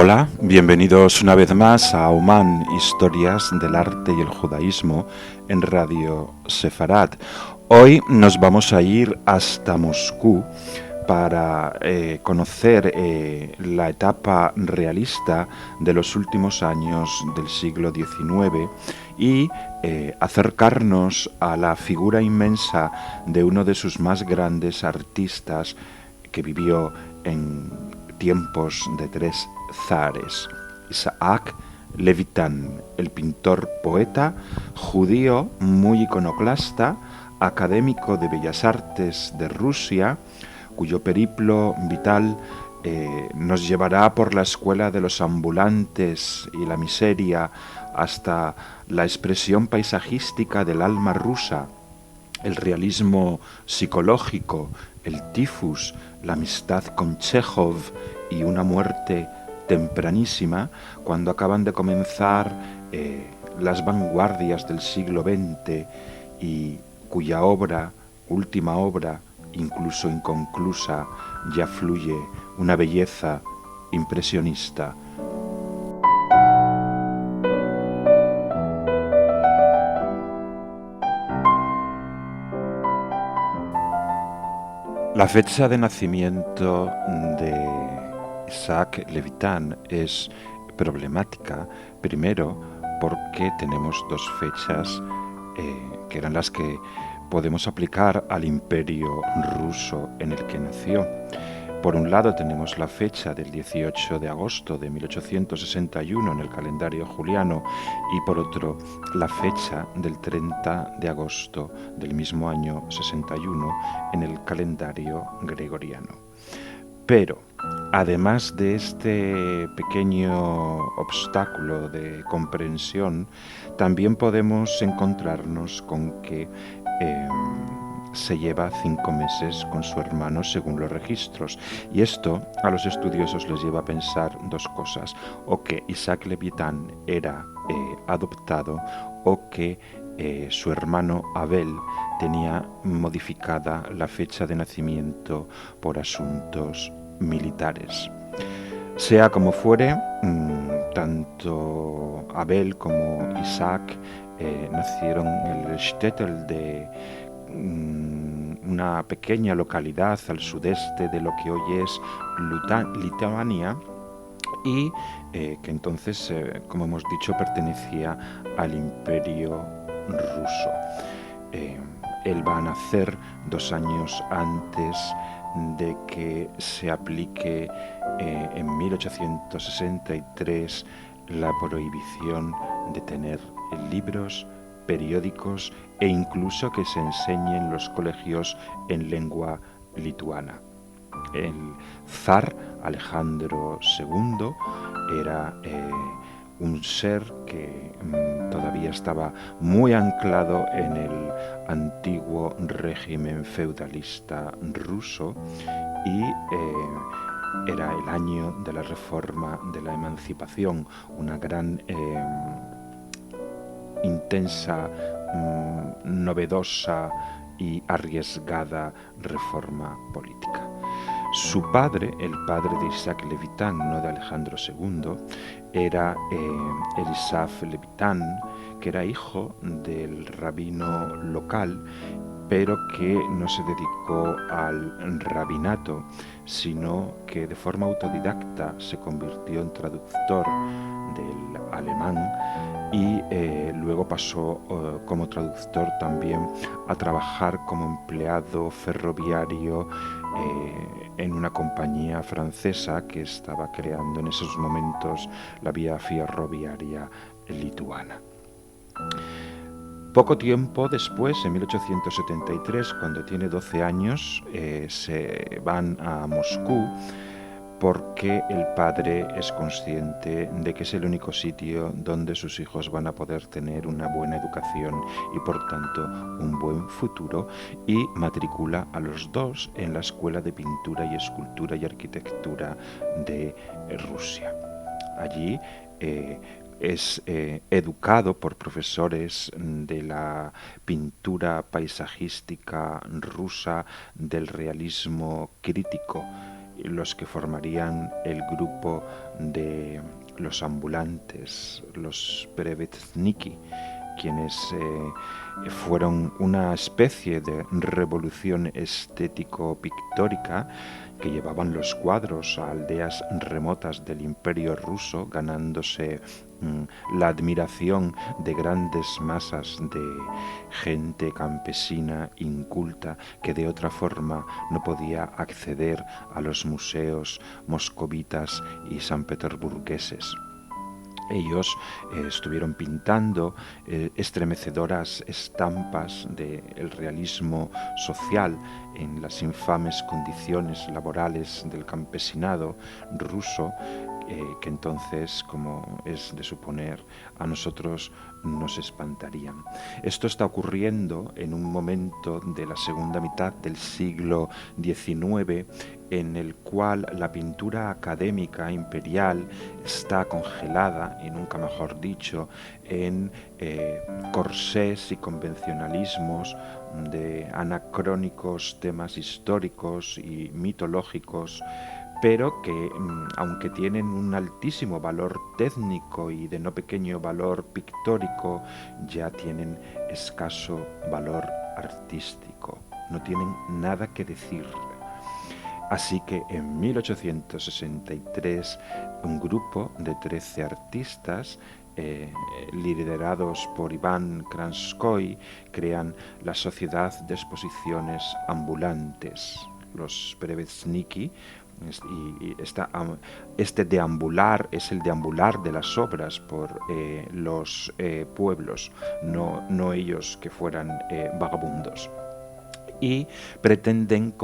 Hola, bienvenidos una vez más a Oman, Historias del Arte y el Judaísmo en Radio Sefarad. Hoy nos vamos a ir hasta Moscú para conocer la etapa realista de los últimos años del siglo XIX y acercarnos a la figura inmensa de uno de sus más grandes artistas que vivió en tiempos de tres zares, Isaac Levitan, el pintor poeta judío muy iconoclasta, académico de Bellas Artes de Rusia, cuyo periplo vital nos llevará por la escuela de los ambulantes y la miseria hasta la expresión paisajística del alma rusa, el realismo psicológico, el tifus, la amistad con Chekhov y una muerte tempranísima cuando acaban de comenzar las vanguardias del siglo XX y cuya última obra, incluso inconclusa, ya fluye una belleza impresionista. La fecha de nacimiento de Isaac Levitan es problemática, primero porque tenemos dos fechas que eran las que podemos aplicar al imperio ruso en el que nació. Por un lado tenemos la fecha del 18 de agosto de 1861 en el calendario juliano y por otro la fecha del 30 de agosto del mismo año 61 en el calendario gregoriano. Pero, además de este pequeño obstáculo de comprensión, también podemos encontrarnos con que se lleva 5 meses con su hermano según los registros, y esto a los estudiosos les lleva a pensar dos cosas: o que Isaac Levitan era adoptado, o que su hermano Abel tenía modificada la fecha de nacimiento por asuntos militares. Sea como fuere, tanto Abel como Isaac nacieron en el shtetl de una pequeña localidad al sudeste de lo que hoy es Lituania y que entonces, como hemos dicho, pertenecía al Imperio Ruso. Él va a nacer 2 años antes de que se aplique en 1863 la prohibición de tener libros, periódicos e incluso que se enseñe en los colegios en lengua lituana. El zar Alejandro II era un ser que todavía estaba muy anclado en el antiguo régimen feudalista ruso y era el año de la reforma de la emancipación, una gran intensa, novedosa y arriesgada reforma política. Su padre, el padre de Isaac Levitan, no de Alejandro II, era Elisaf Levitan, que era hijo del rabino local, pero que no se dedicó al rabinato, sino que de forma autodidacta se convirtió en traductor del alemán y luego pasó como traductor también a trabajar como empleado ferroviario en una compañía francesa que estaba creando en esos momentos la vía ferroviaria lituana. Poco tiempo después, en 1873, cuando tiene 12 años, se van a Moscú porque el padre es consciente de que es el único sitio donde sus hijos van a poder tener una buena educación y por tanto un buen futuro, y matricula a los dos en la Escuela de Pintura y Escultura y Arquitectura de Rusia. Allí es educado por profesores de la pintura paisajística rusa, del realismo crítico los que formarían el grupo de los ambulantes, los Perevetzniki, quienes fueron una especie de revolución estético-pictórica que llevaban los cuadros a aldeas remotas del Imperio ruso, ganándose la admiración de grandes masas de gente campesina inculta que de otra forma no podía acceder a los museos moscovitas y sanpetersburgueses. Ellos estuvieron pintando estremecedoras estampas del realismo social en las infames condiciones laborales del campesinado ruso, que entonces, como es de suponer, a nosotros nos espantarían. Esto está ocurriendo en un momento de la segunda mitad del siglo XIX, en el cual la pintura académica imperial está congelada, y nunca mejor dicho, en corsés y convencionalismos de anacrónicos temas históricos y mitológicos, pero que, aunque tienen un altísimo valor técnico y de no pequeño valor pictórico, ya tienen escaso valor artístico, no tienen nada que decir. Así que en 1863 un grupo de 13 artistas liderados por Iván Kranskoy crean la Sociedad de Exposiciones Ambulantes, los Perevetzniki. Y este deambular es el deambular de las obras por los pueblos, no ellos que fueran vagabundos. Y pretenden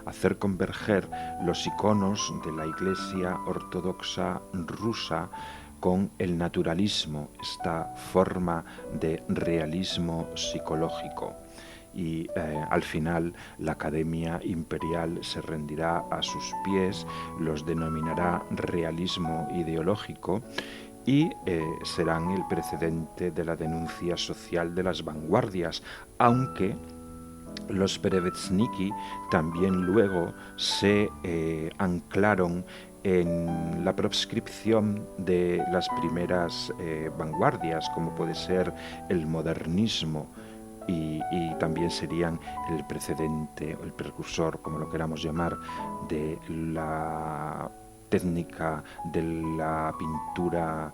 hacer converger los iconos de la Iglesia Ortodoxa rusa con el naturalismo, esta forma de realismo psicológico. Y al final la Academia Imperial se rendirá a sus pies, los denominará realismo ideológico y serán el precedente de la denuncia social de las vanguardias, aunque los Perevetzniki también luego se anclaron en la proscripción de las primeras vanguardias, como puede ser el modernismo, y también serían el precedente o el precursor, como lo queramos llamar, de la técnica de la pintura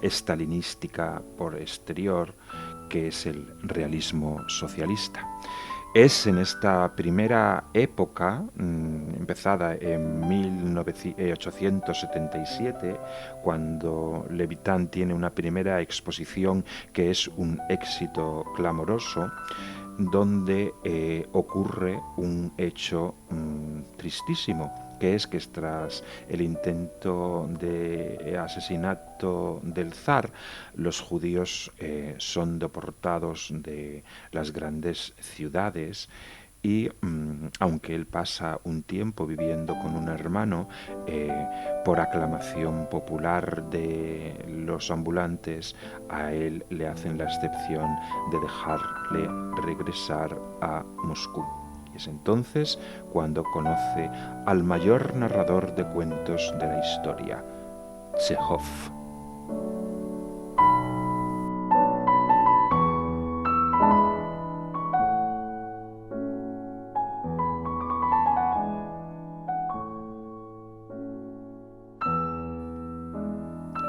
estalinística por exterior, que es el realismo socialista. Es en esta primera época, empezada en 1877, cuando Levitan tiene una primera exposición que es un éxito clamoroso, donde ocurre un hecho tristísimo, que es que tras el intento de asesinato del zar, los judíos son deportados de las grandes ciudades y aunque él pasa un tiempo viviendo con un hermano, por aclamación popular de los ambulantes, a él le hacen la excepción de dejarle regresar a Moscú. Y es entonces cuando conoce al mayor narrador de cuentos de la historia, Chejov.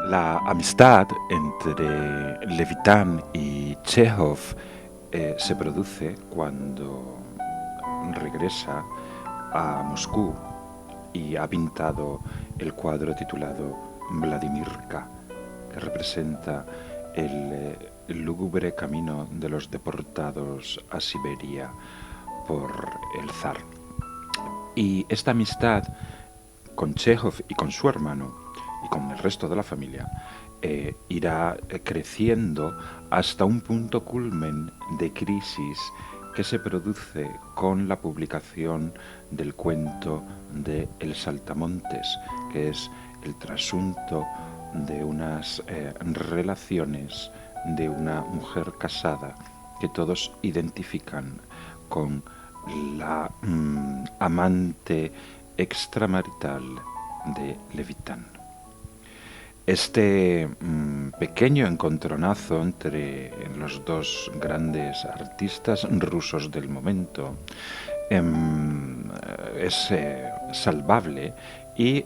La amistad entre Levitan y Chejov se produce cuando regresa a Moscú y ha pintado el cuadro titulado Vladimirka, que representa el lúgubre camino de los deportados a Siberia por el zar. Y esta amistad con Chejov y con su hermano y con el resto de la familia irá creciendo hasta un punto culmen de crisis que se produce con la publicación del cuento de El Saltamontes, que es el trasunto de unas relaciones de una mujer casada que todos identifican con la amante extramarital de Levitan. Este pequeño encontronazo entre los dos grandes artistas rusos del momento es salvable y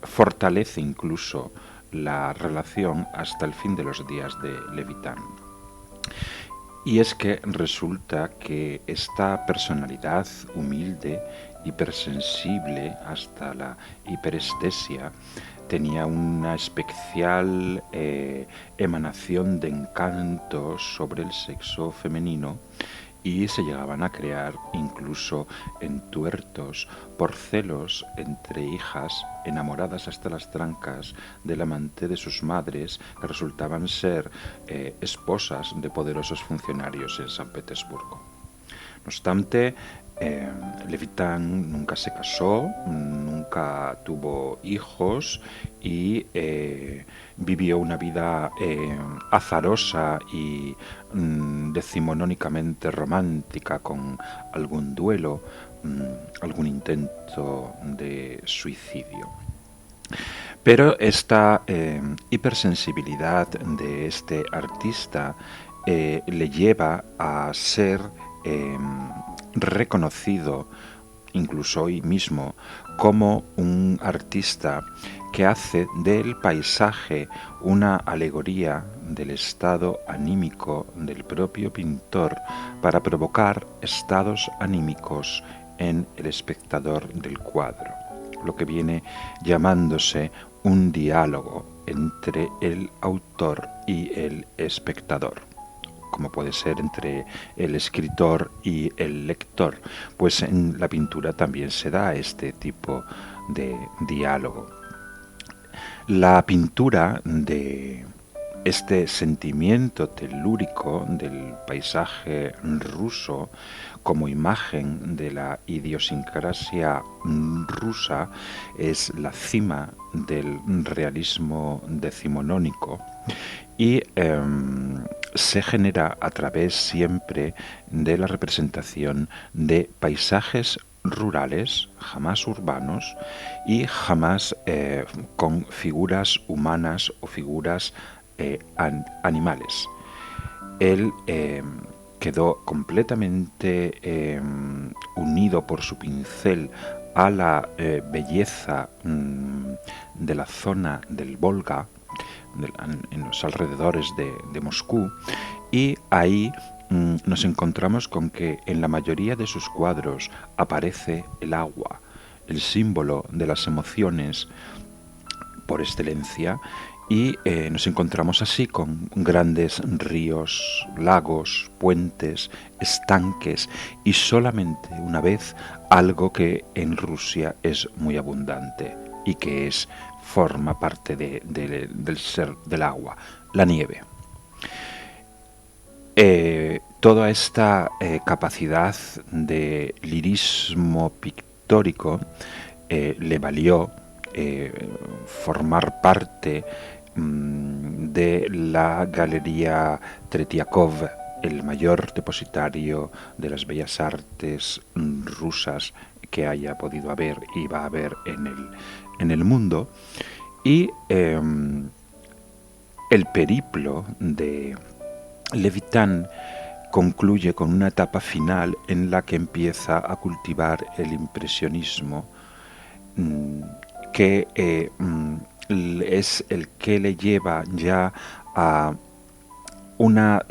fortalece incluso la relación hasta el fin de los días de Levitan. Y es que resulta que esta personalidad humilde, hipersensible hasta la hiperestesia, tenía una especial emanación de encanto sobre el sexo femenino y se llegaban a crear incluso entuertos por celos entre hijas enamoradas hasta las trancas del amante de sus madres, que resultaban ser esposas de poderosos funcionarios en San Petersburgo. No obstante, Levitan nunca se casó, nunca tuvo hijos y vivió una vida azarosa y decimonónicamente romántica, con algún duelo, algún intento de suicidio. Pero esta hipersensibilidad de este artista le lleva a ser reconocido incluso hoy mismo como un artista que hace del paisaje una alegoría del estado anímico del propio pintor para provocar estados anímicos en el espectador del cuadro, lo que viene llamándose un diálogo entre el autor y el espectador, como puede ser entre el escritor y el lector, pues en la pintura también se da este tipo de diálogo. La pintura de este sentimiento telúrico del paisaje ruso como imagen de la idiosincrasia rusa es la cima del realismo decimonónico y se genera a través siempre de la representación de paisajes rurales, jamás urbanos y jamás con figuras humanas o figuras animales. Él quedó completamente unido por su pincel a la belleza de la zona del Volga, en los alrededores de Moscú, y ahí nos encontramos con que en la mayoría de sus cuadros aparece el agua, el símbolo de las emociones por excelencia, y nos encontramos así con grandes ríos, lagos, puentes, estanques y solamente una vez algo que en Rusia es muy abundante y que forma parte del ser del agua, la nieve. Toda esta capacidad de lirismo pictórico le valió formar parte de la Galería Tretiakov, el mayor depositario de las bellas artes rusas que haya podido haber y va a haber en el mundo. Y el periplo de Levitan concluye con una etapa final en la que empieza a cultivar el impresionismo, que es el que le lleva ya a una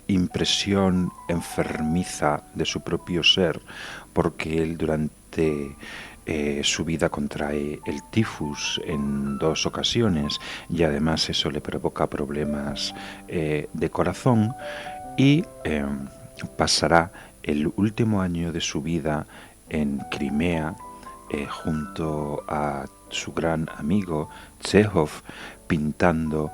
impresión enfermiza de su propio ser, porque él durante su vida contrae el tifus en 2 ocasiones y además eso le provoca problemas de corazón, y pasará el último año de su vida en Crimea junto a su gran amigo Chekhov, pintando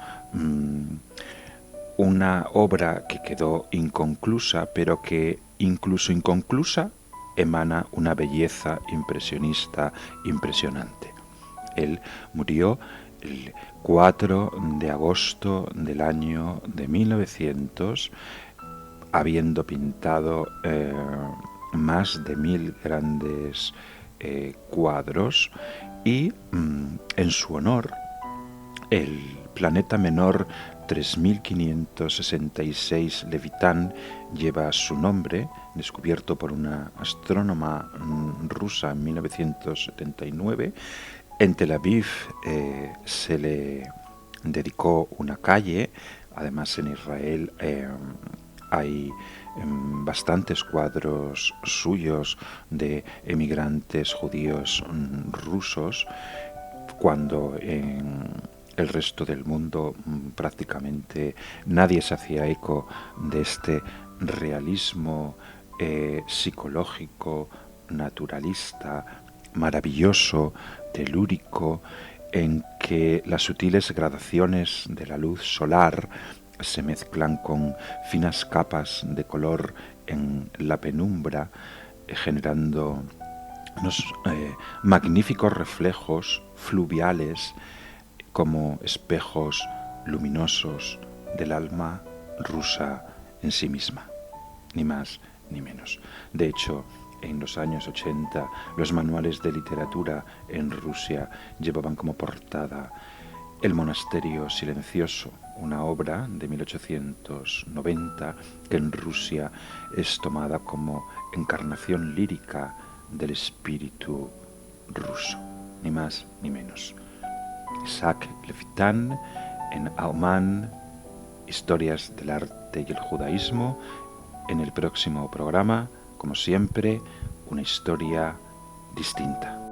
una obra que quedó inconclusa, pero que incluso inconclusa emana una belleza impresionista impresionante. Él murió el 4 de agosto del año de 1900, habiendo pintado más de 1000 grandes cuadros y en su honor el planeta menor 3566 Levitán lleva su nombre, descubierto por una astrónoma rusa en 1979. En Tel Aviv se le dedicó una calle. Además, en Israel hay bastantes cuadros suyos de emigrantes judíos rusos, cuando en el resto del mundo prácticamente nadie se hacía eco de este realismo psicológico, naturalista, maravilloso, telúrico, en que las sutiles gradaciones de la luz solar se mezclan con finas capas de color en la penumbra, generando unos magníficos reflejos fluviales como espejos luminosos del alma rusa en sí misma, ni más ni menos. De hecho, en los años 80, los manuales de literatura en Rusia llevaban como portada El monasterio silencioso, una obra de 1890 que en Rusia es tomada como encarnación lírica del espíritu ruso, ni más ni menos. Isaac Levitán en Auman, Historias del arte y el judaísmo. En el próximo programa, como siempre, una historia distinta.